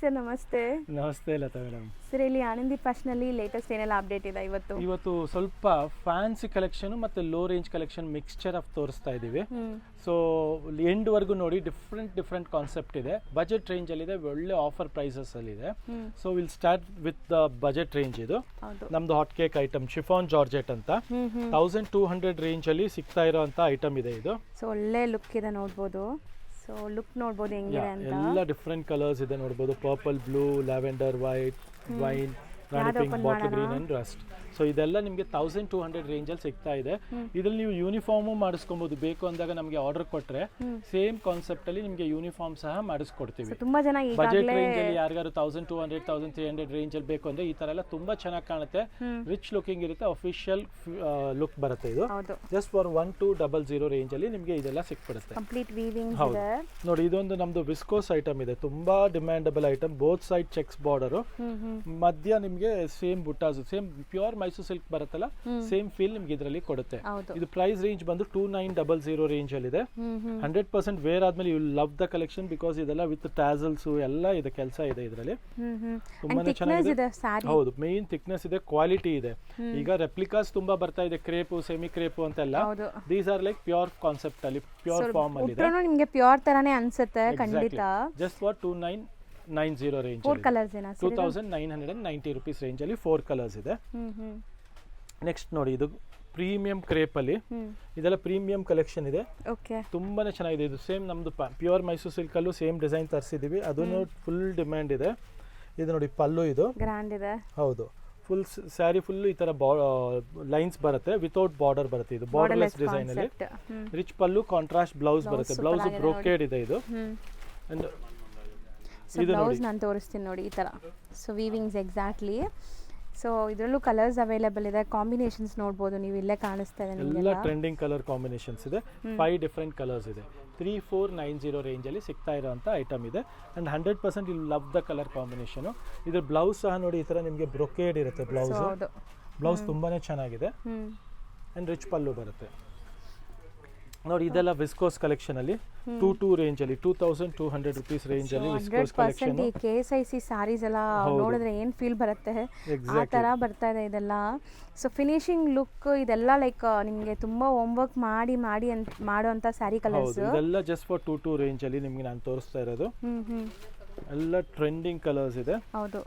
Sir, ನಮಸ್ತೆ. ನಮಸ್ತೆ Lata madam. Sir, ಇಲ್ಲಿ ಆನಂದಿ ಫ್ಯಾಷನಲ್ಲಿ ಲೇಟೆಸ್ಟ್ ಏನೆಲ್ಲ ಅಪ್ಡೇಟ್ ಇದೆ ಇವತ್ತು ಸ್ವಲ್ಪ ಫ್ಯಾನ್ಸಿ ಕಲೆಕ್ಷನ್ ಮತ್ತೆ low range collection mixture of ತೋರಿಸ್ತಾ ಇದೀವಿ. ಸೊ ಎಂಡ್ ವರ್ಗು ನೋಡಿ ಡಿಫ್ರೆಂಟ್ ಕಾನ್ಸೆಪ್ಟ್ ಇದೆ. ಬಜೆಟ್ ರೇಂಜ್ ಅಲ್ಲಿ ಇದೆ, ಒಳ್ಳೆ ಆಫರ್ ಪ್ರೈಸಸ್ ಅಲ್ಲಿ ಇದೆ. So will start with the budget range. ಇದು ನಮ್ದು hot cake item chiffon georgette ಅಂತ 1200 ರೇಂಜ್ ಅಲ್ಲಿ ಸಿಗ್ತಾ ಇರೋಂತ ಐಟಮ್ ಇದೆ ಇದು. ಸೊ ಒಳ್ಳೆ ಲುಕ್ ಇದೆ, ನೋಡ್ಬೋದು. ಸೊ ಲುಕ್ ನೋಡ್ಬೋದು ಹೆಂಗಿದೆ ಅಂತ. ಎಲ್ಲ ಡಿಫ್ರೆಂಟ್ ಕಲರ್ಸ್ ಇದೆ ನೋಡ್ಬೋದು. Purple, blue, lavender, white, wine, rani pink, bottle green and rust. So ಇದೆಲ್ಲ ನಿಮಗೆ 1200 ರೇಂಜಲ್ಲಿ ಸಿಗ್ತಾ ಇದೆ. ಇದ್ರಲ್ಲಿ ನೀವು ಯೂನಿಫಾರ್ಮು ಮಾಡಿಸ್ಕೊಬಹುದು. ಬೇಕು ಅಂದಾಗ ನಮಗೆ ಆರ್ಡರ್ ಕೊಟ್ಟರೆ ಸೇಮ್ ಕಾನ್ಸೆಪ್ಟ್ ಅಲ್ಲಿ ನಿಮಗೆ ಯೂನಿಫಾರ್ಮ್ ಸಹ ಮಾಡಿಸ್ಕೊಡ್ತೀವಿ. ತುಂಬಾ ಜನ ಬಜೆಟ್ ರೇಂಜ್ ಅಲ್ಲಿ ಯಾರಿಗಾರು 1200 1300 ರೇಂಜ್ ಅಲ್ಲಿ ಬೇಕು ಅಂದ್ರೆ ಈ ತರ ಎಲ್ಲ ತುಂಬಾ ಚೆನ್ನಾಗಿ ಕಾಣುತ್ತೆ. ರಿಚ್ ಲುಕಿಂಗ್ ಇರುತ್ತೆ, ಅಫಿಷಿಯಲ್ ಲುಕ್ ಬರುತ್ತೆ. ಇದು ಜಸ್ಟ್ ಫಾರ್ 1200 ರೇಂಜ್ ಅಲ್ಲಿ ನಿಮಗೆ ಇದೆಲ್ಲ ಸಿಕ್ಬಿಡುತ್ತೆ. ಕಂಪ್ಲೀಟ್ ವೀವಿಂಗ್ ಇದೆ ನೋಡಿ. ಇದೊಂದು ನಮ್ದು ವಿಸ್ಕೋಸ್ ಐಟಮ್ ಇದೆ, ತುಂಬಾ demandable item. Both side checks border, ಮಧ್ಯ ನಿಮಗೆ same buttas, same pure Mysuru silk ಬರುತ್ತಲ್ಲ, ಸೇಮ್ ಫೀಲ್ ನಿಮ್ಗೆ ಇದರಲ್ಲಿ ಕೊಡುತ್ತೆ. ಇದು ಪ್ರೈಸ್ ರೇಂಜ್ ಬಂದು 2900 ರೇಂಜ್ ಅಲ್ಲಿ ಇದೆ. 100% ವೇರ್ ಆದ್ಮೇಲೆ you love the collection because ಇದೆಲ್ಲ ವಿತ್ ಟ್ಯಾಸಲ್ಸ್ ಎಲ್ಲ ಇದೆ, ಕೆಲಸ ಇದೆ ಇದರಲ್ಲಿ. ತುಂಬಾನೇ ಚೆನ್ನಾಗಿದೆ. ಹೌದು, ಮೇನ್ ಥಿಕ್ನೆಸ್ ಇದೆ, ಕ್ವಾಲಿಟಿ ಇದೆ. ಈಗ ರೆಪ್ಲಿಕಾಸ್ ತುಂಬಾ ಬರ್ತಾ ಇದೆ, ಕ್ರೇಪು, ಸೆಮಿ ಕ್ರೇಪು ಅಂತೆಲ್ಲ. These are like pure concept ಅಲ್ಲಿ, ಪ್ಯೂರ್ ಫಾರ್ಮ್ ಅಲ್ಲಿ ಇದೆ. ನಿಮಗೆ ಪ್ಯೂರ್ ತರಾನೇ ಅನ್ಸುತ್ತೆ ಖಂಡಿತ. Just for 2990 range. 4 ಕಲರ್ಸ್ ಏನಾ? 2990 ರೂಪೀಸ್ ರೇಂಜ್ ಅಲ್ಲಿ 4 ಕಲರ್ಸ್ ಇದೆ. ನೆಕ್ಸ್ಟ್ ನೋಡಿ, ಇದು ಪ್ರೀಮಿಯಂ ಕ್ರೇಪ್ ಅಲ್ಲಿ ಇದೆಲ್ಲ ಪ್ರೀಮಿಯಂ ಕಲೆಕ್ಷನ್ ಇದೆ. ತುಂಬಾನೇ ಚೆನ್ನಾಗಿದೆ. ಇದು ಸೇಮ್ ನಮ್ದು ಪ್ಯೂರ್ ಮೈಸೂರು ಸಿಲ್ಕ್ ಅಲ್ಲೂ ಸೇಮ್ ಡಿಸೈನ್ ತರಿಸಿದೀವಿ, ಅದನ್ನು ಫುಲ್ ಡಿಮ್ಯಾಂಡ್ ಇದೆ. ಇದು ನೋಡಿ ಪಲ್ಲು, ಇದು ಗ್ರ್ಯಾಂಡ್ ಇದೆ. ಹೌದು, ಫುಲ್ ಸ್ಯಾರಿ ಫುಲ್ ಈ ತರ ಲೈನ್ಸ್ ಬರುತ್ತೆ, ವಿತೌಟ್ ಬಾರ್ಡರ್ ಬರುತ್ತೆ. ಇದು ಬಾರ್ಡರ್ಲೆಸ್ ಡಿಸೈನ್ ಅಲ್ಲಿ ರಿಚ್ ಪಲ್ಲು, ಕಾಂಟ್ರಾಸ್ಟ್ ಬ್ಲೌಸ್ ಬರುತ್ತೆ. ಬ್ಲೌಸ್ ಬ್ರೋಕೇಡ್ ಇದೆ ಇದು. ಅಂಡ್ ಇದು ಬ್ಲೌಸ್ ನಾನು ತೋರಿಸ್ತೀನಿ ನೋಡಿ, ಈ ತರ. So weavings exactly. ಸೊ ಇದರಲ್ಲೂ ಕಲರ್ಸ್ ಅವೈಲೇಬಲ್ ಇದೆ, ಕಾಂಬಿನೇಷನ್ಸ್ ನೋಡ್ಬೋದು ನೀವು, ಇಲ್ಲೇ ಕಾಣಿಸ್ತಾ ಇದೆ ನಿಮಗೆ. ಎಲ್ಲ ಟ್ರೆಂಡಿಂಗ್ ಕಲರ್ ಕಾಂಬಿನೇಷನ್ಸ್ ಇದೆ. 5 ಡಿಫರೆಂಟ್ ಕಲರ್ಸ್ ಇದೆ. 3490 ರೇಂಜ್ ಅಲ್ಲಿ ಸಿಗ್ತಾ ಇರೋಂಥ ಐಟಮ್ ಇದೆ. And 100% you love the colour combination. ಇದ್ರ ಬ್ಲೌಸ್ ಸಹ ನೋಡಿ, ಈ ತರ ನಿಮಗೆ ಬ್ರೊಕೇಡ್ ಇರುತ್ತೆ ಬ್ಲೌಸ್ ತುಂಬಾನೇ ಚೆನ್ನಾಗಿದೆ. ಅಂಡ್ ರಿಚ್ ಪಲ್ಲು ಬರುತ್ತೆ ನೋಡಿ. ಇದೆಲ್ಲ ವಿಸ್ಕೋಸ್ ಕಲೆಕ್ಷನ್ ಅಲ್ಲಿ 22 ರೇಂಜ್ ಅಲ್ಲಿ 2200 ರೂಪೀಸ್ ರೇಂಜ್ ಅಲ್ಲಿ ವಿಸ್ಕೋಸ್ ಕಲೆಕ್ಷನ್. ಈ KSIC ಸಾರೀಸ್ ಎಲ್ಲ ನೋಡಿದ್ರೆ ಏನ್ ಫೀಲ್ ಬರುತ್ತೆ ಆ ತರ ಬರ್ತಾ ಇದೆ ಇದೆಲ್ಲ. ಸೊ ಫಿನಿಶಿಂಗ್ ಲುಕ್ ಇದೆಲ್ಲ ಲೈಕ್ ನಿಮಗೆ ತುಂಬಾ ಹೋಮ್ ವರ್ಕ್ ಮಾಡಿ ಮಾಡುವಂತ ಸ್ಯಾರಿ ಕಲರ್ಸ್. ಇದೆಲ್ಲ ಜಸ್ಟ್ ಫಾರ್ 22 ರೇಂಜ್ ಅಲ್ಲಿ ನಿಮಗೆ ನಾನು ತೋರಿಸ್ತಾ ಇರೋದು. ಎಲ್ಲ ಟ್ರೆಂಡಿಂಗ್ ಕಲರ್ಸ್ ಇದೆ. ಹೌದು,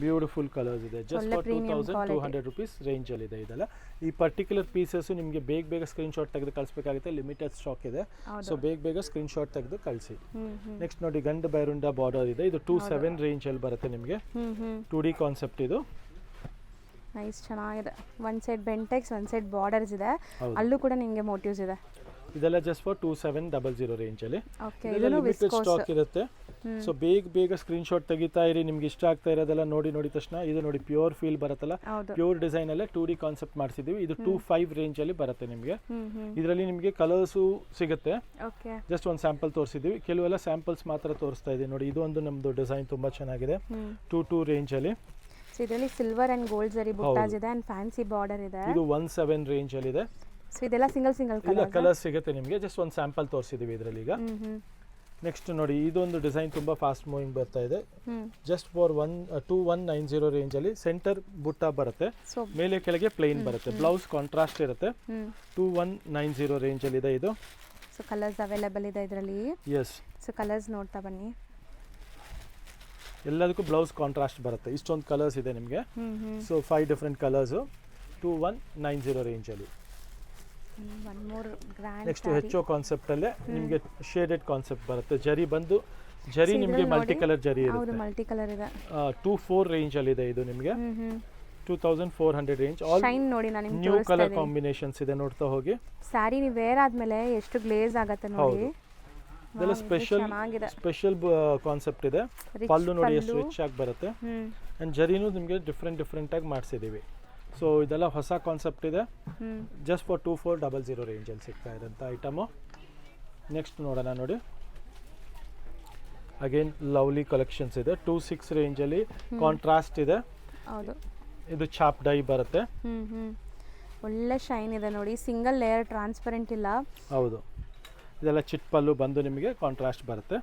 ಬ್ಯೂಟಿಫುಲ್ ಕಲರ್ಸ್ ಇದೆ. ಜಸ್ಟ್ ಫಾರ್ 2200 ರೂಪೀಸ್ ರೇಂಜ್ ಅಲ್ಲಿ ಇದೆ ಇದೆಲ್ಲ. ಈ ಪರ್ಟಿಕ್ಯುಲರ್ ಪೀಸಸ್ ನಿಮಗೆ ಬೇಗ ಸ್ಕ್ರೀನ್ ಶಾಟ್ ತೆಗೆದು ಕಳಿಸಬೇಕಾಗುತ್ತೆ. ಲಿಮಿಟೆಡ್ ಸ್ಟಾಕ್ ಇದೆ, ಸೊ ಬೇಗ ಸ್ಕ್ರೀನ್ ಶಾಟ್ ತೆಗೆದು ಕಳಿಸಿ. ನೆಕ್ಸ್ಟ್ ನೋಡಿ, ಗಂಡು ಬೈರುಂಡ ಬಾರ್ಡರ್ ಇದೆ. ಇದು 27 ರೇಂಜ್ ಅಲ್ಲಿ ಬರುತ್ತೆ ನಿಮಗೆ. 2D ಕಾನ್ಸೆಪ್ಟ್ ಇದು. ನೈಸ್, ಚೆನ್ನಾಗಿದೆ. One side Bentex, one side borders ಇದೆ, ಅಲ್ಲೂ ಕೂಡ ನಿಮಗೆ ಮೋಟಿವ್ಸ್ ಇದೆ. ಇದೆಲ್ಲ ಜಸ್ಟ್ ಫಾರ್ 2700 ರೇಂಜ್ ಅಲ್ಲಿ. ಲಿಮಿಟೆಡ್ ಸ್ಟಾಕ್ ಇರುತ್ತೆ. ಸೊ ಬೇಗ ಸ್ಕ್ರೀನ್ ಶಾಟ್ ತೆಗಿತಾ ಇರಿ. ನಿಮ್ಗೆ ಇಷ್ಟ ಆಗ್ತಾ ಇರೋದೆಲ್ಲ ನೋಡಿದ ತಕ್ಷಣ. ಇದು ನೋಡಿ, ಪ್ಯೂರ್ ಫೀಲ್ ಬರುತ್ತಲ್ಲ, ಪ್ಯೂರ್ ಡಿಸೈನ್ ಅಲ್ಲೇ 2D ಕಾನ್ಸೆಪ್ಟ್ ಮಾಡಿಸಿದೀವಿ. ಇದು 25 ರೇಂಜ್ ಅಲ್ಲಿ ಬರುತ್ತೆ ನಿಮಗೆ. ಇದರಲ್ಲಿ ನಿಮಗೆ ಕಲರ್ಸು ಸಿಗುತ್ತೆ. ಜಸ್ಟ್ ಒಂದು ಸ್ಯಾಂಪಲ್ ತೋರಿಸಿದೀವಿ, ಕೆಲವೆಲ್ಲ ಸ್ಯಾಂಪಲ್ಸ್ ಮಾತ್ರ ತೋರಿಸ್ತಾ ಇದೀವಿ ನೋಡಿ. ಇದು ಒಂದು ನಮ್ದು ಡಿಸೈನ್ ತುಂಬಾ ಚೆನ್ನಾಗಿದೆ, 22 ರೇಂಜ್ ಅಲ್ಲಿ. ಇದರಲ್ಲಿ ಸಿಲ್ವರ್ ಅಂಡ್ ಗೋಲ್ಡ್ ಜರಿ ಬುಟ್ಟಾಸ್ ಇದೆ ಅಂಡ್ ಫ್ಯಾನ್ಸಿ ಬಾರ್ಡರ್ ಇದೆ. ಇದು 17 ರೇಂಜ್ ಅಲ್ಲಿ ಇದೆ. ಸೊ ಇದೆಲ್ಲ ಸಿಂಗಲ್ ಕಲರ್ ಸಿಗುತ್ತೆ ನಿಮಗೆ. ಜಸ್ಟ್ ಒಂದು ಸ್ಯಾಂಪಲ್ ತೋರಿಸಿದೀವಿ ಇದರಲ್ಲಿ ಈಗ. ನೆಕ್ಸ್ಟ್ ನೋಡಿ, ಇದೊಂದು ಡಿಸೈನ್ ತುಂಬಾ ಫಾಸ್ಟ್ ಮೂವಿಂಗ್ ಬರ್ತಾ ಇದೆ. ಜಸ್ಟ್ ಫಾರ್ 2190 ರೇಂಜ್ ಅಲ್ಲಿ ಸೆಂಟರ್ ಬುಟ್ಟ ಬರುತ್ತೆ, ಮೇಲೆ ಕೆಳಗೆ ಪ್ಲೇನ್ ಬರುತ್ತೆ, ಬ್ಲೌಸ್ ಕಾಂಟ್ರಾಸ್ಟ್ ಇರುತ್ತೆ. 2190 ರೇಂಜ್ ಅಲ್ಲಿ ಇದೆ ಇದು. ಸೊ ಕಲರ್ಸ್ ಅವೈಲೇಬಲ್ ಇದೆ ಇದರಲ್ಲಿ. ಎಸ್, ಸೊ ಕಲರ್ಸ್ ನೋಡ್ತಾ ಬನ್ನಿ. ಎಲ್ಲದಕ್ಕೂ ಬ್ಲೌಸ್ ಕಾಂಟ್ರಾಸ್ಟ್ ಬರುತ್ತೆ. ಇಷ್ಟೊಂದು ಕಲರ್ಸ್ ಇದೆ ನಿಮಗೆ. ಸೊ 5 ಡಿಫರೆಂಟ್ ಕಲರ್ಸ್ 2190 ರೇಂಜ್ ಅಲ್ಲಿ. ನೆಕ್ಸ್ಟ್ ಹೆಚ್ಚೋ ಕಾನ್ಸೆಪ್ಟ್ ಅಲ್ಲೇ ನಿಮಗೆ ಶೇಡೆಡ್ ಕಾನ್ಸೆಪ್ಟ್ ಬರುತ್ತೆ. ಜರಿ ನಿಮಗೆ ಮಲ್ಟಿ ಕಲರ್ ಜರಿ ಇರುತ್ತೆ. ಮಲ್ಟಿ ಕಲರ್ ಇದೆ. 24 ರೇಂಜ್ ಅಲ್ಲಿ ಇದೆ ಇದು ನಿಮಗೆ. 2400 ರೇಂಜ್. ಆಲ್ ಶೈನ್ ನೋಡಿ, ನಾನು ನಿಮಗೆ ನ್ಯೂ ಕಲರ್ ಕಾಂಬಿನೇಷನ್ಸ್ ಇದೆ, ನೋಡ್ತಾ ಹೋಗಿ. ಸ್ಯಾರಿ ನೀವು ವೇರ್ ಆದ್ಮೇಲೆ ಎಷ್ಟು ಗ್ಲೇಸ್ ಆಗುತ್ತೆ ನೋಡಿ. ಇದೆಲ್ಲ ಸ್ಪೆಷಲ್ ಕಾನ್ಸೆಪ್ಟ್ ಇದೆ. ಪಲ್ಲು ನೋಡಿ ಎಷ್ಟು ರಿಚ್ ಆಗಿ ಬರುತ್ತೆ. ಅಂಡ್ ಜರಿನೂ ನಿಮಗೆ ಡಿಫ್ರೆಂಟ್ ಆಗಿ ಮಾಡಿಸಿದೀವಿ. ಸೊ ಇದೆಲ್ಲ ಹೊಸ ಕಾನ್ಸೆಪ್ಟ್ ಇದೆ. ಜಸ್ಟ್ ಫಾರ್ 2400 ರೇಂಜ್ ಅಲ್ಲಿ ಸಿಗ್ತಾ ಇರೋಂಥ ಐಟಮು. ನೆಕ್ಸ್ಟ್ ನೋಡೋಣ ನೋಡಿ, ಅಗೇನ್ ಲವ್ಲಿ ಕಲೆಕ್ಷನ್ಸ್ ಇದೆ. 26 ರೇಂಜ್ ಅಲ್ಲಿ ಕಾಂಟ್ರಾಸ್ಟ್ ಇದೆ. ಇದು ಚಾಪ್ ಡೈ ಬರುತ್ತೆ. ಒಳ್ಳೆ ಶೈನ್ ಇದೆ ನೋಡಿ, ಸಿಂಗಲ್ ಲೇಯರ್ ಟ್ರಾನ್ಸ್ಪರೆಂಟ್ ಇಲ್ಲ. ಹೌದು, ಇದೆಲ್ಲ ಚಿಟ್ ಪಲ್ಲು ಬಂದು ನಿಮಗೆ ಕಾಂಟ್ರಾಸ್ಟ್ ಬರುತ್ತೆ.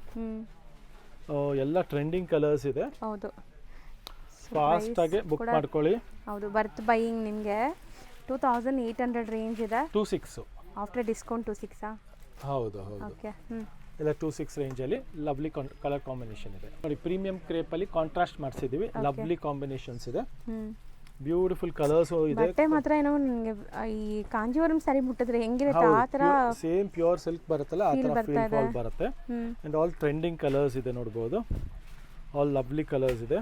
ಎಲ್ಲ ಟ್ರೆಂಡಿಂಗ್ ಕಲರ್ಸ್ ಇದೆ, ಹೌದು. ಫಾಸ್ಟ್ ಆಗಿ ಬುಕ್ ಮಾಡ್ಕೊಳ್ಳಿ. ಹೌದು, ಬರ್ತ್ ಬೈಯಿಂಗ್ ನಿಮಗೆ 2800 ರೇಂಜ್ ಇದೆ. 26 ಆಫ್ಟರ್ ಡಿಸ್ಕೌಂಟ್ 26. ಹೌದು ಹೌದು, ಓಕೆ. ಎಲ್ಲ 26 ರೇಂಜಲ್ಲಿ ಲವ್ಲಿ ಕಲರ್ ಕಾಂಬಿನೇಷನ್ ಇದೆ ನೋಡಿ. ಪ್ರೀಮಿಯಂ ಕ್ರೇಪಲ್ಲಿ ಕಾಂಟ್ರಾಸ್ಟ್ ಮಾಡಿಸಿದ್ದೀವಿ, ಲವ್ಲಿ ಕಾಂಬಿನೇಷನ್ಸ್ ಇದೆ, ಬ್ಯೂಟಿಫುಲ್ ಕಲರ್ಸ್ ಇದೆ. ಬಟ್ಟೆ ಮಾತ್ರ ಏನೋ ನನಗೆ ಈ ಕಾಂಜೀವರಂ ಸ್ಯಾರಿ ಮುಟ್ಟಿದ್ರೆ ಹೆಂಗಿರುತ್ತೆ ಆ ಥರ ಸೇಮ್ ಪ್ಯೂರ್ ಸಿಲ್ಕ್ ಬರುತ್ತಲ್ಲ ಆ ಥರ ಫೀಲ್ ಫಾಲ್ ಬರುತ್ತೆ. ಆ್ಯಂಡ್ ಆಲ್ ಟ್ರೆಂಡಿಂಗ್ ಕಲರ್ಸ್ ಇದೆ ನೋಡ್ಬೋದು, ಆಲ್ ಲವ್ಲಿ ಕಲರ್ಸ್ ಇದೆ.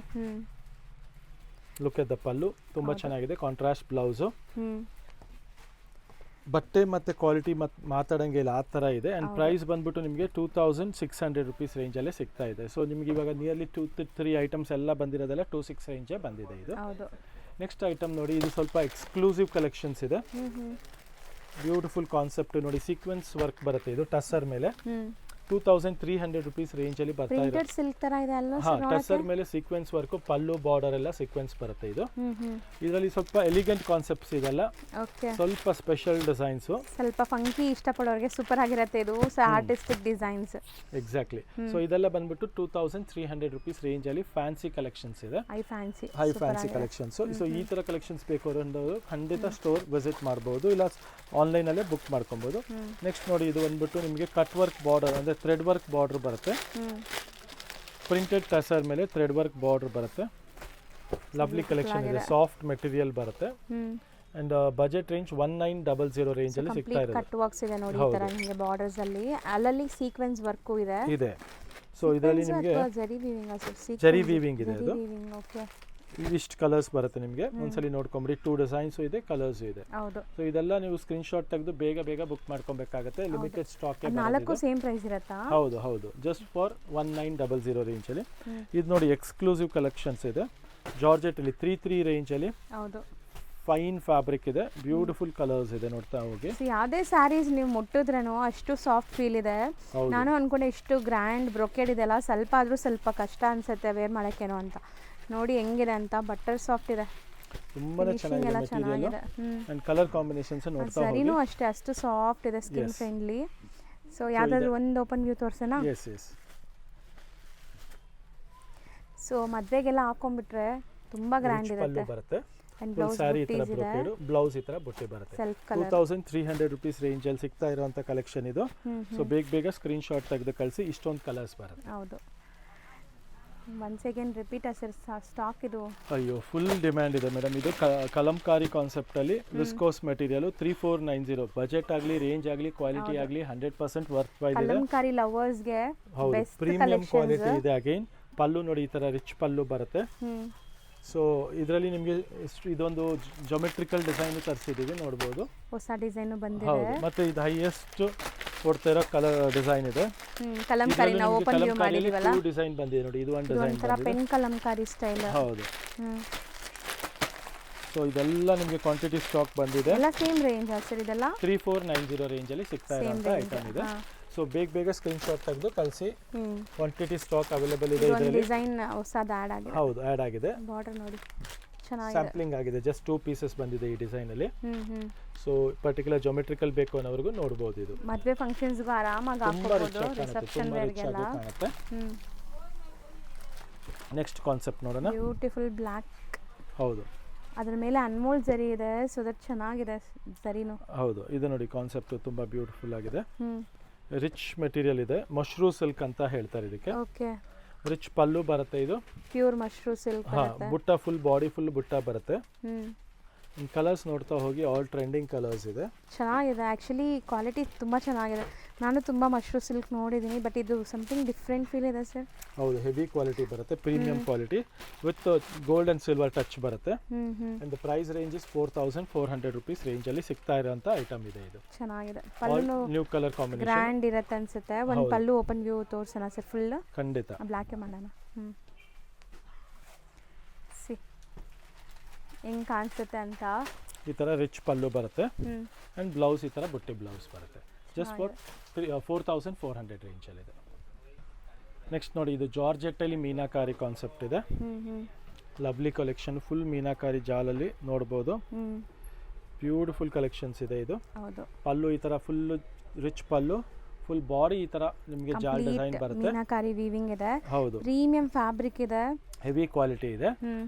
ಲುಕ್ ಎಟ್ ದ ಪಲ್ಲು ತುಂಬ ಚೆನ್ನಾಗಿದೆ, ಕಾಂಟ್ರಾಸ್ಟ್ ಬ್ಲೌಸು. ಬಟ್ಟೆ ಮತ್ತು ಕ್ವಾಲಿಟಿ ಮಾತಾಡೋಂಗೆ ಇಲ್ಲ ಆ ಥರ ಇದೆ. ಆ್ಯಂಡ್ ಪ್ರೈಸ್ ಬಂದ್ಬಿಟ್ಟು ನಿಮಗೆ 2600 ರುಪೀಸ್ ರೇಂಜಲ್ಲೇ ಸಿಗ್ತಾ ಇದೆ. ಸೊ ನಿಮಗೆ ಇವಾಗ ನಿಯರ್ಲಿ 2-3 ಐಟಮ್ಸ್ ಎಲ್ಲ ಬಂದಿರೋದೆಲ್ಲ 26 ರೇಂಜೇ ಬಂದಿದೆ ಇದು. ನೆಕ್ಸ್ಟ್ ಐಟಮ್ ನೋಡಿ, ಇದು ಸ್ವಲ್ಪ ಎಕ್ಸ್ಕ್ಲೂಸಿವ್ ಕಲೆಕ್ಷನ್ಸ್ ಇದೆ. ಬ್ಯೂಟಿಫುಲ್ ಕಾನ್ಸೆಪ್ಟ್ ನೋಡಿ, ಸೀಕ್ವೆನ್ಸ್ ವರ್ಕ್ ಬರುತ್ತೆ, ಇದು ಟಸ್ಸರ್ ಮೇಲೆ 2300 ರುಪೀಸ್ ರೇಂಜಲ್ಲಿ ಬರ್ತಾ ಇದೆ. ಸಿಲ್ಕ್ ತರ ಇದೆ ಅಲ್ವಾ? ಟಸ್ಸರ್ ಮೇಲೆ ಸೀಕ್ವೆನ್ಸ್ ವರ್ಕ್, ಪಲ್ಲು ಬಾರ್ಡರ್ ಎಲ್ಲ ಸೀಕ್ವೆನ್ಸ್ ಬರುತ್ತೆ ಇದು. ಇದರಲ್ಲಿ ಸ್ವಲ್ಪ ಎಲಿಗೆಂಟ್ ಕಾನ್ಸೆಪ್ಟ್ಸ್ ಇದೆಲ್ಲ, ಸ್ವಲ್ಪ ಸ್ಪೆಷಲ್ ಡಿಸೈನ್ಸ್, ಸ್ವಲ್ಪ ಫಂಕಿ ಇಷ್ಟಪಡೋರಿಗೆ ಸೂಪರ್ ಆಗಿರುತ್ತೆ ಇದು, ಆರ್ಟಿಸ್ಟಿಕ್ ಡಿಸೈನ್ಸ್. ಎಕ್ಸಾಕ್ಟ್ಲಿ. ಸೊ ಇದೆಲ್ಲ ಬಂದ್ಬಿಟ್ಟು 2300 ರುಪೀಸ್ ರೇಂಜಲ್ಲಿ ಫ್ಯಾನ್ಸಿ ಕಲೆಕ್ಷನ್ಸ್ ಇದೆ, ಹೈ ಫ್ಯಾನ್ಸಿ ಕಲೆಕ್ಷನ್ಸ್. ಸೊ ಈ ತರ ಕಲೆಕ್ಷನ್ಸ್ ಬೇಕು ಅನ್ನೋದು ಖಂಡಿತ ಸ್ಟೋರ್ ವಿಸಿಟ್ ಮಾಡ್ಬೋದು, ಇಲ್ಲ ಆನ್ಲೈನಲ್ಲೇ ಬುಕ್ ಮಾಡ್ಕೊಬೋದು. ನೆಕ್ಸ್ಟ್ ನೋಡಿ, ಇದು ಬಂದ್ಬಿಟ್ಟು ನಿಮಗೆ ಕಟ್ ವರ್ಕ್ ಬಾರ್ಡರ್ ಅಂದರೆ ಥ್ರೆಡ್ ವರ್ಕ್ ಬಾರ್ಡರ್ ಬರುತ್ತೆ, ಪ್ರಿಂಟೆಡ್ ಟಸರ್ ಮೇಲೆ ಥ್ರೆಡ್ ವರ್ಕ್ ಬಾರ್ಡರ್ ಬರುತ್ತೆ. ಲವ್ಲಿ ಕಲೆಕ್ಷನ್ ಇದೆ, ಸಾಫ್ಟ್ ಮೆಟೀರಿಯಲ್ ಬರುತ್ತೆ. ಅಂಡ್ ಬಜೆಟ್ ರೇಂಜ್ 1900 ರೇಂಜ್ ಅಲ್ಲಿ ಸಿಗ್ತಾ ಇದೆ. ಕಟ್ ವರ್ಕ್ಸ್ ಇದೆ ನೋಡಿ, ಈ ತರ ನಿಮಗೆ ಬಾರ್ಡರ್ಸ್ ಅಲ್ಲಿ ಅಲ್ಲಲ್ಲಿ ಸೀಕ್ವೆನ್ಸ್ ವರ್ಕ್ ಇದೆ. ಸೊ ಇದರಲ್ಲಿ ನಿಮಗೆ ಜರಿ ವೀವಿಂಗ್ ಇದೆ, ಅದು ಇಷ್ಟು ಕಲರ್ಸ್ ಬರುತ್ತೆ ನಿಮಗೆ. ಒಂದ್ಸಲಿ ನೋಡ್ಕೊಂಬಿಡಿ, 2 ಡಿಸೈನ್ಸ್ ಇದೆ, ಕಲರ್ಸ್ ಇದೆ. ಸೊ ಇದೆಲ್ಲ ನೀವು ಸ್ಕ್ರೀನ್ ಶಾಟ್ ತೆಗೆದು ಬೇಗ ಬುಕ್ ಮಾಡ್ಕೊಬೇಕಾಗುತ್ತೆ, ಲಿಮಿಟೆಡ್ ಸ್ಟಾಕ್. 4 ಸೇಮ್ ಪ್ರೈಸ್ ಇರುತ್ತಾ? ಹೌದು, ಜಸ್ಟ್ ಫಾರ್ 1900 ರೇಂಜ್ ಅಲ್ಲಿ. ಇದು ನೋಡಿ, ಎಕ್ಸ್ಕ್ಲೂಸಿವ್ ಕಲೆಕ್ಷನ್ಸ್ ಇದೆ, ಜಾರ್ಜೆಟ್ ಅಲ್ಲಿ 3 ರೇಂಜ್ ಅಲ್ಲಿ. ಫೈನ್ ಫ್ಯಾಬ್ರಿಕ್ ಇದೆ, ಬ್ಯೂಟಿಫುಲ್ ಕಲರ್ಸ್ ಇದೆ, ನೋಡ್ತಾ ಹೋಗಿ. ಯಾವುದೇ ಸ್ಯಾರೀಸ್ ನೀವು ಮುಟ್ಟಿದ್ರೇನೋ ಅಷ್ಟು ಸಾಫ್ಟ್ ಫೀಲ್ ಇದೆ. ನಾನು ಅನ್ಕೊಂಡೆ ಎಷ್ಟು ಗ್ರ್ಯಾಂಡ್ ಬ್ರೊಕೆಡ್ ಇದೆಲ್ಲ, ಸ್ವಲ್ಪ ಆದ್ರೂ ಸ್ವಲ್ಪ ಕಷ್ಟ ಅನ್ಸುತ್ತೆ ವೇರ್ ಮಾಡಕ್ಕೇನೋ ಅಂತ. ನೋಡಿ ಹೆಂಗಿದೆ ಅಂತ, ಬಟರ್ ಸಾಫ್ಟ್ ಇದೆ, ತುಂಬಾನೇ ಚೆನ್ನಾಗಿದೆ ಮೆಟೀರಿಯಲ್. ಅಂಡ್ ಕಲರ್ ಕಾಂಬಿನೇಷನ್ಸ್ ನೋಡ್ತಾ ಹೋಗಿ. ಸರಿನೂ ಅಷ್ಟೇ, ಅಷ್ಟು ಸಾಫ್ಟ್ ಇದೆ, ಸ್ಕಿನ್ ಫ್ರೆಂಡ್ಲಿ. ಸೊ ಯಾವ್ದಾದ್ರು ಒಂದು ಓಪನ್ ವ್ಯೂ ತೋರ್ಸೋಣ? ಎಸ್. ಸೊ ಮದ್ವೆಗೆಲ್ಲ ಹಾಕೊಂಡ್ಬಿಟ್ರೆ ತುಂಬಾ ಗ್ರ್ಯಾಂಡ್ ಇರುತ್ತೆ. ಸ್ಯಾರಿ ತರ ಬ್ರೊಕೆಡ್, ಬ್ಲೌಸ್ ಈ ತರ ಬುಟ್ಟಿ ಬರುತ್ತೆ. 2300 ರುಪೀಸ್ ರೇಂಜ್ ಅಲ್ಲಿ ಸಿಗ್ತಾ ಇರುವಂತ ಕಲೆಕ್ಷನ್ ಇದು. ಸೊ ಬೇಗ ಸ್ಕ್ರೀನ್ ಶಾಟ್ ತೆಗೆದು ಕಳಿಸಿ, ಇಷ್ಟೊಂದು ಕಲರ್ಸ್ ಬರುತ್ತೆ. ಹೌದು, ಒನ್ಸ್ ಅಗೇನ್ ರಿಪೀಟ್ ಸ್ಟಾಕ್ ಇದು. ಅಯ್ಯೋ, ಫುಲ್ ಡಿಮ್ಯಾಂಡ್ ಇದೆ ಮೇಡಮ್. ಇದು ಕಲಂಕಾರಿ ಕಾನ್ಸೆಪ್ಟ್ ಅಲ್ಲಿ ವಿಸ್ಕೋಸ್ ಮೆಟೀರಿಯಲ್ 3490. ಬಜೆಟ್ ಆಗಲಿ, ರೇಂಜ್ ಆಗಲಿ, ಕ್ವಾಲಿಟಿ ಆಗಲಿ 100% ವರ್ತ್ ಪ್ರೈಸ್ ಇದೆ. ಕಲಂಕಾರಿ ಲವರ್ಸ್ ಗೆ ಹೌದು, ಪ್ರೀಮಿಯಂ ಕ್ವಾಲಿಟಿ ಇದೆ. ಅಗೈನ್ ಪಲ್ಲು ನೋಡಿ, ಈ ತರ ರಿಚ್ ಪಲ್ಲು ಬರುತ್ತೆ. ಸೊ ಇದರಲ್ಲಿ ನಿಮಗೆ ಇದೊಂದು ಜೊಮೆಟ್ರಿಕಲ್ ಡಿಸೈನ್ ತರಿಸಿದ್ದೀವಿ, ನೋಡ್ಬೋದು, ಹೊಸ ಡಿಸೈನ್ ಬಂದಿದೆ. ಹೌದು, ಮತ್ತೆ ಇದು ಹೈಯೆಸ್ಟ್ ಕೊಡ್ತಾ ಇರೋ ಕಲರ್ ಡಿಸೈನ್ ಇದೆ. ಕಲಂಕಾರಿ ನಾವು ಓಪನ್ ವ್ಯೂ ಮಾಡಿದೀವಲ್ಲ, 2 ಡಿಸೈನ್ ಬಂದಿದೆ ನೋಡಿ. ಇದು ಒಂದು ಡಿಸೈನ್ ತರ ಪೆನ್ ಕಲಂಕಾರಿ ಸ್ಟೈಲ್. ಹೌದು. ಸೊ ಇದೆಲ್ಲ ನಿಮಗೆ ಕ್ವಾಂಟಿಟಿ ಸ್ಟಾಕ್ ಬಂದಿದೆ. ಎಲ್ಲ ಸೇಮ್ ರೇಂಜ್ ಸರ್, ಇದೆಲ್ಲ 3490 ರೇಂಜ್ ಅಲ್ಲಿ ಸಿಗ್ತಾ ಇರೋ ಐಟಮ್ ಇದೆ. ಸೊ ಬೇಗ ಸ್ಕ್ರೀನ್ ಶಾಟ್ ತೆಗೆದು ಕಳಿಸಿ, ಕ್ವಾಂಟಿಟಿ ಸ್ಟಾಕ್ ಅವೈಲೇಬಲ್ ಇದೆ. ಇದರಲ್ಲಿ ಡಿಸೈನ್ ಹೊಸದು ಆಡ್ ಆಗಿದೆ. ಹೌದು, ಆಡ್ ಆಗಿದೆ. ಬಾರ್ಡರ್ ನೋಡಿ ಚೆನ್ನಾಗಿದೆ, ಸ್ಯಾಂಪ್ಲಿಂಗ್ ಆಗಿದೆ. ಜಸ್ಟ್ 2 ಪೀಸಸ್ ಬಂದಿದೆ ಈ ಡಿಸೈನ್ ಅಲ್ಲಿ. ಸೊ ಪರ್ಟಿಕ್ಯುಲರ್ ಜೊಮೆಟ್ರಿಕಲ್ ಬೇಕು ಅನ್ನೋರ್ಗು ನೋಡಬಹುದು. ಇದು ಮದುವೆ ಫಂಕ್ಷನ್ಸ್ ಗೂ ಆರಾಮಾಗಿ ಹಾಕಬಹುದು, ರಿಸೆಪ್ಷನ್ ವೇರ್ ಗೆ ಎಲ್ಲ ಕಾಣುತ್ತೆ. ನೆಕ್ಸ್ಟ್ ಕಾನ್ಸೆಪ್ಟ್ ನೋಡೋಣ. Beautiful black. ಹೌದು, ಅದರ ಮೇಲೆ ಅನ್ಮೋಲ್ ಜರಿ ಇದೆ, ಸೊ ದಟ್ ಚೆನ್ನಾಗಿದೆ ಜರಿನು. ಹೌದು, ಇದು ನೋಡಿ ಕಾನ್ಸೆಪ್ಟ್ ತುಂಬಾ ಬ್ಯೂಟಿಫುಲ್ ಆಗಿದೆ. ರಿಚ್ ಮೆಟೀರಿಯಲ್ ಇದೆ, ಮಶ್ರೂ ಸಿಲ್ಕ್ ಅಂತ ಹೇಳ್ತಾರೆ ಇದಕ್ಕೆ. ಓಕೆ, ರಿಚ್ ಪಲ್ಲು ಬರುತ್ತೆ, ಇದು ಪ್ಯೂರ್ ಮಶ್ರೂ ಸಿಲ್ಕ್ ಬರುತ್ತೆ. ಬುಟ್ಟ ಫುಲ್ ಬಾಡಿ ಫುಲ್ ಬುಟ್ಟ ಬರುತ್ತೆ. ಕಲರ್ಸ್ ನೋಡ್ತಾ ಹೋಗಿ, ಆಲ್ ಟ್ರೆಂಡಿಂಗ್ ಕಲರ್ಸ್ ಇದೆ. ಚೆನ್ನಾಗಿದೆ, ಆ್ಯಕ್ಚುಲಿ ಕ್ವಾಲಿಟಿ ತುಂಬ ಚೆನ್ನಾಗಿದೆ. ನಾನು ತುಂಬ ಮಶ್ರೂ ಸಿಲ್ಕ್ ನೋಡಿದ್ದೀನಿ, ಬಟ್ ಇದು ಸಮಥಿಂಗ್ ಡಿಫ್ರೆಂಟ್ ಫೀಲ್ ಇದೆ ಸರ್. ಹೌದು, ಹೆವಿ ಕ್ವಾಲಿಟಿ ಬರುತ್ತೆ, premium quality with gold and silver touch ಬರುತ್ತೆ. And price range is 4400 rupees range ಅಲ್ಲಿ ಸಿಗ್ತಾ ಇರೋಂಥ ಐಟಮ್ ಇದೆ. ಇದು ಚೆನ್ನಾಗಿದೆ, pallu new colour combination grand ಇರುತ್ತೆ ಅನ್ಸುತ್ತೆ. ಒಂದು ಪಲ್ಲು ಓಪನ್ ವ್ಯೂ ತೋರ್ಸೋಣ ಸರ್, ಫುಲ್ ಖಂಡಿತ ಬ್ಲ್ಯಾಕ್ ಮಾಡೋಣ. ಹೆಂಗ್ ಕಾಣಿಸುತ್ತೆ ಅಂತ. ಈ ತರ ರಿಚ್ ಪಲ್ಲು ಬರುತ್ತೆ ಅಂಡ್ ಬ್ಲೌಸ್ ಈ ತರ ಬುಟ್ಟಿ ಬ್ಲೌಸ್ ಬರುತ್ತೆ. ಜಸ್ಟ್ ಫಾರ್ 4400 ರೇಂಜ್ ಅಲ್ಲಿ ಇದೆ. ನೆಕ್ಸ್ಟ್ ನೋಡಿ, ಇದು ಜಾರ್ಜೆಟ್ ಅಲ್ಲಿ ಮೀನಾಕಾರಿ ಕಾನ್ಸೆಪ್ಟ್ ಇದೆ. ಲವ್ಲಿ ಕಲೆಕ್ಷನ್, ಫುಲ್ ಮೀನಾಕಾರಿ ಜಾಲಲ್ಲಿ ನೋಡಬಹುದು. ಬ್ಯೂಟಿಫುಲ್ ಕಲೆಕ್ಷನ್ಸ್ ಇದೆ. ಇದು ಪಲ್ಲು ಈ ತರ ಫುಲ್ ರಿಚ್ ಪಲ್ಲು, ಫುಲ್ ಬಾಡಿ ಈ ತರ ನಿಮಗೆ ಜಾಲ್ ಡಿಸೈನ್ ಬರುತ್ತೆ. ಮೀನಾಕಾರಿ ವೀವಿಂಗ್ ಇದೆ, ಹೌದು, ಪ್ರೀಮಿಯಂ ಫ್ಯಾಬ್ರಿಕ್ ಇದೆ, ಹೆವಿ ಕ್ವಾಲಿಟಿ ಇದೆ.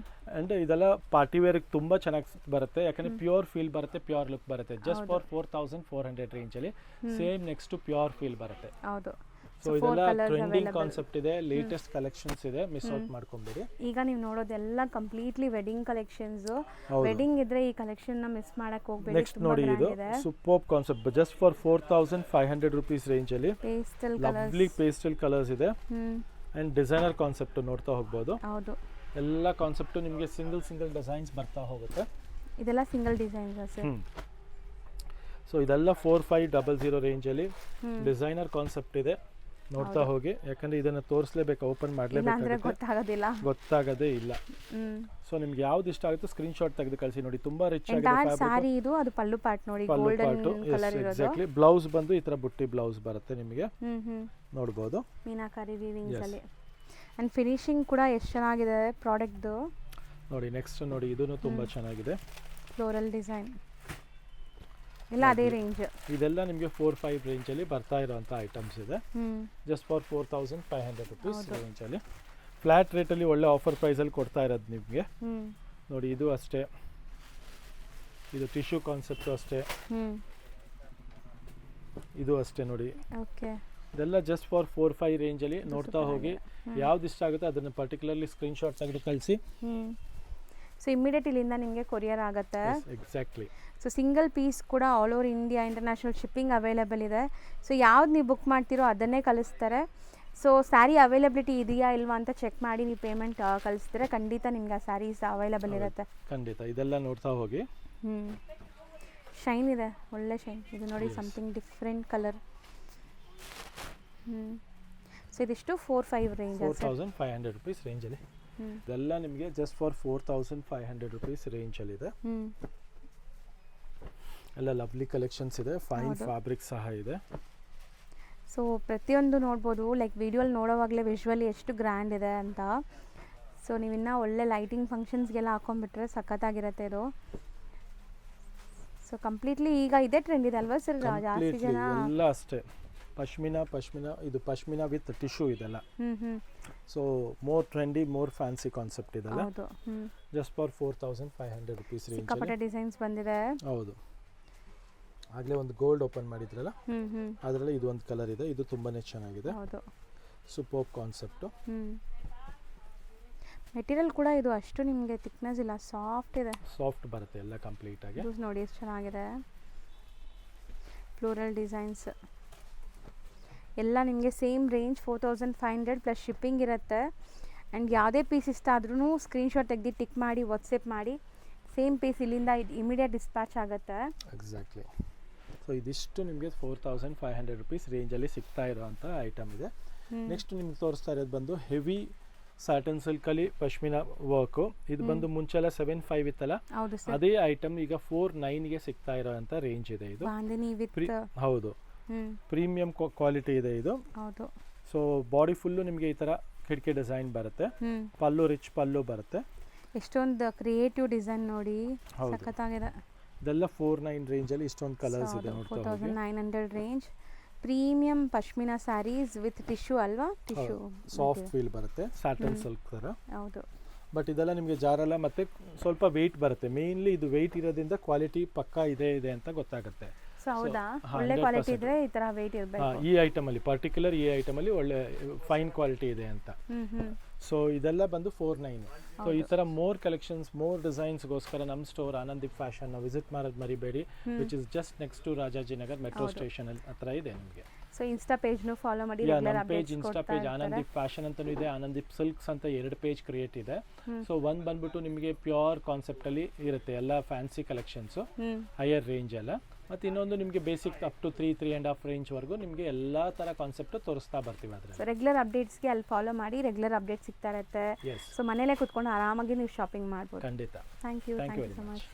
ಅಂಡ್ ಇದೆಲ್ಲ ಪಾರ್ಟಿ ವೇರ್ ತುಂಬಾ ಚೆನ್ನಾಗಿ ಬರುತ್ತೆ, ಯಾಕಂದ್ರೆ ಪ್ಯೂರ್ ಫೀಲ್ ಬರುತ್ತೆ, ಪ್ಯೂರ್ ಲುಕ್ ಬರುತ್ತೆ. ಜಸ್ಟ್ ಫಾರ್ 4400 ರೇಂಜ್ ಅಲ್ಲಿ ಸೇಮ್ ನೆಕ್ಸ್ಟ್ ಪ್ಯೂರ್ ಫೀಲ್ ಬರುತ್ತೆ. ಹೌದು. ಸೊ ಇದೆಲ್ಲ ಟ್ರೆಂಡಿಂಗ್ ಕಾನ್ಸೆಪ್ಟ್ ಇದೆ, ಲೇಟೆಸ್ಟ್ ಕಲೆಕ್ಷನ್ಸ್ ಇದೆ, ಮಿಸ್ ಔಟ್ ಮಾಡ್ಕೊಂಬೇಡಿ. ಈಗ ನೀವು ನೋಡೋದೆಲ್ಲ ಕಂಪ್ಲೀಟ್ಲಿ ವೆಡ್ಡಿಂಗ್ ಕಲೆಕ್ಷನ್ಸ್. ವೆಡ್ಡಿಂಗ್ ಇದ್ರೆ ಈ ಕಲೆಕ್ಷನ್ ನ ಮಿಸ್ ಮಾಡಕ್ ಹೋಗ್ಬೇಡಿ. ನೆಕ್ಸ್ಟ್ ನೋಡಿ, ಇದು super concept, just for 4500 rupees range ಅಲ್ಲಿ ಪೇಸ್ಟಲ್ ಲವ್ಲಿ ಪೇಸ್ಟಲ್ ಕಲರ್ಸ್ ಇದೆ. ಅಂಡ್ ಡಿಸೈನರ್ ಕಾನ್ಸೆಪ್ಟ್ ನೋಡ್ತಾ ಹೋಗ್ಬೋದು. ಹೌದು, ಎಲ್ಲ ಕಾನ್ಸೆಪ್ಟ್ ನಿಮಗೆ ಸಿಂಗಲ್ ಡಿಸೈನ್ಸ್ ಬರ್ತಾ ಹೋಗುತ್ತೆ. ಇದೆಲ್ಲ ಸಿಂಗಲ್ ಡಿಸೈನ್ಸ್ ಸರ್. ಸೊ ಇದೆಲ್ಲ 4500 ರೇಂಜ್ ಅಲ್ಲಿ ಡಿಸೈನರ್ ಕಾನ್ಸೆಪ್ಟ್ ಇದೆ, ನೋಡ್ತಾ ಹೋಗಿ. ಯಾಕಂದ್ರೆ ಇದನ್ನ ತೋರಿಸಲೇಬೇಕು, ಓಪನ್ ಮಾಡಲೇಬೇಕು, ಗೊತ್ತಾಗದೇ ಇಲ್ಲ. ಸೊ ನಿಮ್ಗೆ ಯಾವ್ದು ಇಷ್ಟ ಆಗುತ್ತೋ ಸ್ಕ್ರೀನ್ ಶಾಟ್ ತೆಗೆದು ಕಳಿಸಿ. ನೋಡಿ ತುಂಬಾ ರಿಚ್ ಆಗಿದೆ ಸಾರಿ ಇದು. ಅದು ಪಲ್ಲು ಪಾರ್ಟ್ ನೋಡಿ, ಗೋಲ್ಡನ್ ಕಲರ್ ಇರೋದು. ಎಕ್ಸಾಕ್ಟ್ಲಿ. ಬ್ಲೌಸ್ ಬಂದು ಈ ತರ ಬುಟ್ಟಿ ಬ್ಲೌಸ್ ಬರುತ್ತೆ ನಿಮಗೆ, ನೋಡಬಹುದು, ಮೀನಾಕಾರಿ ವೀವಿಂಗ್ಸ್ ಅಲ್ಲಿ. ಅಂಡ್ ಫಿನಿಶಿಂಗ್ ಕೂಡ ಎಷ್ಟು ಚೆನ್ನಾಗಿದೆ ಪ್ರಾಡಕ್ಟ್ ನೋಡಿ. ನೆಕ್ಸ್ಟ್ ನೋಡಿ, ಇದನ್ನು ತುಂಬಾ ಚೆನ್ನಾಗಿದೆ, ಫ್ಲೋರಲ್ ಡಿಸೈನ್ ಎಲ್ಲ ಅದೇ ರೇಂಜ್. ಇದೆಲ್ಲ ನಿಮಗೆ 4-5 ರೇಂಜ್ ಅಲ್ಲಿ ಬರ್ತಾ ಇರುವಂತ ಐಟಮ್ಸ್ ಇದೆ. ಜಸ್ಟ್ ಫಾರ್ 4500 rupees ರೇಂಜ್ ಅಲ್ಲಿ ಫ್ಲಾಟ್ ರೇಟ್ ಅಲ್ಲಿ ಒಳ್ಳೆ ಆಫರ್ ಪ್ರೈಸ್ ಅಲ್ಲಿ ಕೊಡ್ತಾ ಇರೋದು ನಿಮಗೆ. ನೋಡಿ ಇದು ಅಷ್ಟೇ, ಇದು ಟಿಶ್ಯೂ ಕಾನ್ಸೆಪ್ಟ್ ಅಷ್ಟೇ, ಇದು ಅಷ್ಟೇ ನೋಡಿ. ಓಕೆ, ಇದೆಲ್ಲ ಜಸ್ಟ್ ಫಾರ್ 4-5 ರೇಂಜ್ ಅಲ್ಲಿ ನೋಡ್ತಾ ಹೋಗಿ. ಯಾವ್ದು ಇಷ್ಟ ಆಗುತ್ತೆ ಅದನ್ನ ಪರ್ಟಿಕ್ಯುಲರ್ಲಿ ಸ್ಕ್ರೀನ್ ಶಾಟ್ ತೆಗೆದು ಕಳಿಸಿ. ಸೊ ಇಮಿಡಿಯೇಟ್ ಇಲ್ಲಿಂದ ನಿಮಗೆ ಕೊರಿಯರ್ ಆಗುತ್ತೆ. ಎಕ್ಸಾಕ್ಟ್ಲಿ. ಸೊ ಸಿಂಗಲ್ ಪೀಸ್ ಕೂಡ all over India international shipping available ಇದೆ. ಸೊ ಯಾವ್ದು ನೀವು ಬುಕ್ ಮಾಡ್ತೀರೋ ಅದನ್ನೇ ಕಳಿಸ್ತಾರೆ. ಸೊ ಸ್ಯಾರಿ ಅವೈಲಬಿಲಿಟಿ ಇದೆಯಾ ಇಲ್ವಾ ಅಂತ ಚೆಕ್ ಮಾಡಿ ನೀವು ಪೇಮೆಂಟ್ ಕಳಿಸ್ತಾರೆ, ಖಂಡಿತ ನಿಮ್ಗೆ ಆ ಸ್ಯಾರೀಸ್ ಅವೈಲೇಬಲ್ ಇರುತ್ತೆ. ಖಂಡಿತ ಇದೆಲ್ಲ ನೋಡ್ತಾ ಹೋಗಿ. ಶೈನ್ ಇದೆ, ಒಳ್ಳೆ ಶೈನ್. ಇದು ನೋಡಿ, ಸಮಥಿಂಗ್ ಡಿಫ್ರೆಂಟ್ ಕಲರ್. ಸೊ ಇದಿಷ್ಟು 4-5 ರೇಂಜ್, 4500 rupees ರೇಂಜ್ ಅಲ್ಲಿ. ಇದೆಲ್ಲ ನಿಮಗೆ ಜಸ್ಟ್ ಫಾರ್ 4500 rupees ರೇಂಜ್ ಅಲ್ಲಿ ಇದೆ. ಎಲ್ಲ ಲವ್ಲಿ ಕಲೆಕ್ಷನ್ಸ್ ಇದೆ, ಫೈನ್ ಫ್ಯಾಬ್ರಿಕ್ ಸಹ ಇದೆ. ಸೊ ಪ್ರತಿಯೊಂದು ನೋಡ್ಬೋದು, ಲೈಕ್ ವಿಡಿಯೋಲಿ ನೋಡೋವಾಗಲೇ ವಿಜುವಲಿ ಎಷ್ಟು ಗ್ರ್ಯಾಂಡ್ ಇದೆ ಅಂತ. ಸೊ ನೀವಿನ್ನ ಒಳ್ಳೆ ಲೈಟಿಂಗ್ ಫಂಕ್ಷನ್ಸ್ಗೆಲ್ಲ ಹಾಕೊಂಡ್ಬಿಟ್ರೆ ಸಖತ್ತಾಗಿರುತ್ತೆ ಇದು. ಸೊ ಕಂಪ್ಲೀಟ್ಲಿ ಈಗ ಇದೇ ಟ್ರೆಂಡ್ ಇದೆ ಅಲ್ವಾ ಸರ್? ಜಾಸ್ತಿ ಜನ ಎಲ್ಲ ಅಷ್ಟೇ ಪಶ್ಮಿನಾ ಇದು ಪಶ್ಮಿನಾ ವಿತ್ ಟಿಶ್ಯೂ ಇದೆಲ್ಲ. So more trendy, more fancy concept ಇದೆಲ್ಲ. ಜಸ್ಟ್ ಫಾರ್ 4500 rupees ರೇಂಜ್ ಸಿಕ್ಕಾಪಟ್ಟೆ ಡಿಸೈನ್ಸ್ ಬಂದಿದೆ. ಹೌದು, ಆಗ್ಲೇ ಒಂದು ಗೋಲ್ಡ್ ಓಪನ್ ಮಾಡಿದ್ರಲ್ಲ, ಅದರಲ್ಲಿ ಇದು ಒಂದು ಕಲರ್ ಇದೆ, ಇದು ತುಂಬಾನೇ ಚೆನ್ನಾಗಿದೆ. Super concept. ಮೆಟೀರಿಯಲ್ ಕೂಡ ಇದು ಅಷ್ಟು ನಿಮಗೆ ಥಿಕ್ನೆಸ್ ಇಲ್ಲ, ಸಾಫ್ಟ್ ಇದೆ, ಸಾಫ್ಟ್ ಬರುತ್ತೆ ಎಲ್ಲ ಕಂಪ್ಲೀಟ್ ಆಗಿ. ನೋಡಿ ಎಷ್ಟು ಚೆನ್ನಾಗಿದೆ. ಫ್ಲೋರಲ್ ಡಿಸೈನ್ಸ್ ಎಲ್ಲ ನಿಮಗೆ ಸೇಮ್ ರೇಂಜ್ 4500 ಪ್ಲಸ್ ಶಿಪ್ಪಿಂಗ್ ಇರುತ್ತೆ. ಆ್ಯಂಡ್ ಯಾವುದೇ ಪೀಸ್ ಇಷ್ಟ ಆದ್ರೂ ಸ್ಕ್ರೀನ್ಶಾಟ್ ತೆಗೆದು ಟಿಕ್ ಮಾಡಿ ವಾಟ್ಸಪ್ ಮಾಡಿ. ಸೇಮ್ ಪೀಸ್ ಇಲ್ಲಿಂದ ಇಮಿಡಿಯೇಟ್ ಡಿಸ್ಪ್ಯಾಚ್ ಆಗುತ್ತೆ. ಎಕ್ಸಾಕ್ಟ್ಲಿ. ಸೊ ಇದಿಷ್ಟು ನಿಮಗೆ 4500 rupees ರೇಂಜಲ್ಲಿ ಸಿಗ್ತಾ ಇರೋವಂಥ ಐಟಮ್ ಇದೆ. ನೆಕ್ಸ್ಟ್ ನಿಮ್ಗೆ ತೋರಿಸ್ತಾ ಇರೋದು ಬಂದು ಹೆವಿ ಸ್ಯಾಟನ್ ಸಿಲ್ಕಲ್ಲಿ ಪಶ್ಮಿನಾ ವರ್ಕು. ಇದು ಬಂದು ಮುಂಚೆಲ್ಲ 7.5 ಇತ್ತಲ್ಲ, ಅದೇ ಐಟಮ್ ಈಗ 4.9ಗೆ ಸಿಗ್ತಾ ಇರೋವಂಥ ರೇಂಜ್ ಇದೆ. ಇದು ಹೌದು, ಪ್ರೀಮಿಯಂ ಕ್ವಾಲಿಟಿ ಇದೆ ಇದು. ಸೊ ಬಾಡಿ ಫುಲ್ಲು ನಿಮಗೆ ಈ ತರ ಕಿಟಕಿ ಡಿಸೈನ್ ಬರುತ್ತೆ, ಪಲ್ಲು ರಿಚ್ ಪಲ್ಲು ಬರುತ್ತೆ. ಎಷ್ಟೊಂದು ಕ್ರಿಯೇಟಿವ್ ಡಿಸೈನ್ ನೋಡಿ, ಸಖತ್ತಾಗಿದೆ. ಇದೆಲ್ಲ 4.9 ರೇಂಜ್ ಅಲ್ಲಿ ಇಷ್ಟೊಂದು ಕಲರ್ಸ್ ಇದೆ. 4900 range premium pashmina saris with tissue ಅಲ್ವಾ? ಟಿಶ್ಯೂ ಸಾಫ್ಟ್ ಫೀಲ್ ಬರುತ್ತೆ, ಸ್ಯಾಟನ್ ಸಿಲ್ಕ್ ತರ. ಹೌದು, ಬಟ್ ಇದೆಲ್ಲ ನಿಮಗೆ ಜಾರಲ್ಲ, ಮತ್ತೆ ಸ್ವಲ್ಪ ವೆಯ್ಟ್ ಬರುತ್ತೆ. ಮೇನ್ಲಿ ಇದು ವೆಯ್ಟ್ ಇರೋದ್ರಿಂದ ಕ್ವಾಲಿಟಿ ಪಕ್ಕಾ ಇದೆ ಅಂತ ಗೊತ್ತಾಗುತ್ತೆ. ಹೌದಾ, ಒಳ್ಳೆ ಕ್ವಾಲಿಟಿ ಇದ್ರೆ ಈ ತರ ವೆಯ್ಟ್ ಇರಬೇಕು. ಈ ಐಟಮ್ ಅಲ್ಲಿ ಪರ್ಟಿಕ್ಯುಲರ್ ಈ ಐಟಮ್ ಅಲ್ಲಿ ಒಳ್ಳೆ ಫೈನ್ ಕ್ವಾಲಿಟಿ ಇದೆ ಅಂತ. ಸೊ ಇದೆಲ್ಲ ಬಂದು 4.9. ಸೊ ಈ ತರ ಮೋರ್ ಕಲೆಕ್ಷನ್ಸ್, ಮೋರ್ ಡಿಸೈನ್ಸ್ ಗೋಸ್ಕರ ನಮ್ಮ ಸ್ಟೋರ್ ಆನಂದೀಪ್ ಫ್ಯಾಷನ್ ವಿಸಿಟ್ ಮಾಡೋದು ಮರಿಬೇಡಿ, which is just next to Rajajinagar metro station ಹತ್ರ ಇದೆ ನಿಮಗೆ. ಸೊ ಇನ್ಸ್ಟಾ ಪೇಜ್ ನು ಫಾಲೋ ಮಾಡಿ. ನಮ್ಮ page insta page Anandeep fashion ಅಂತಾನೂ ಇದೆ, ಆನಂದೀಪ್ ಸಿಲ್ಕ್ಸ್ ಅಂತ 2 ಪೇಜ್ ಕ್ರಿಯೇಟ್ ಇದೆ. ಸೊ ಒಂದ್ ಬಂದ್ಬಿಟ್ಟು ನಿಮಗೆ ಪ್ಯೂರ್ ಕಾನ್ಸೆಪ್ಟ್ ಅಲ್ಲಿ ಇರುತ್ತೆ, ಎಲ್ಲ ಫ್ಯಾನ್ಸಿ ಕಲೆಕ್ಷನ್ಸ್, ಹೈಯರ್ ರೇಂಜ್ ಎಲ್ಲ. ಮತ್ತೆ ಇನ್ನೊಂದು ನಿಮಗೆ ಬೇಸಿಕ್ ಅಪ್ ಟು 3.5 ರೇಂಜ್ ವರೆಗೂ ನಿಮಗೆ ಎಲ್ಲಾ ತರ ಕಾನ್ಸೆಪ್ಟ್ ತೋರಿಸ್ತಾ ಬರ್ತೀವಿ. ಅದ್ರಲ್ಲಿ ರೆಗ್ಯುಲರ್ ಅಪ್ಡೇಟ್ಸ್ಗೆ ಅಲ್ಲಿ ಫಾಲೋ ಮಾಡಿ, ರೆಗ್ಯುಲರ್ ಅಪ್ಡೇಟ್ ಸಿಗ್ತಾ ಇರುತ್ತೆ. ಸೊ ಮನೇಲೆ ಕುತ್ಕೊಂಡು ಆರಾಮಾಗಿ ನೀವು ಶಾಪಿಂಗ್ ಮಾಡ್ಬೋದು. ಖಂಡಿತ. Thank you so much.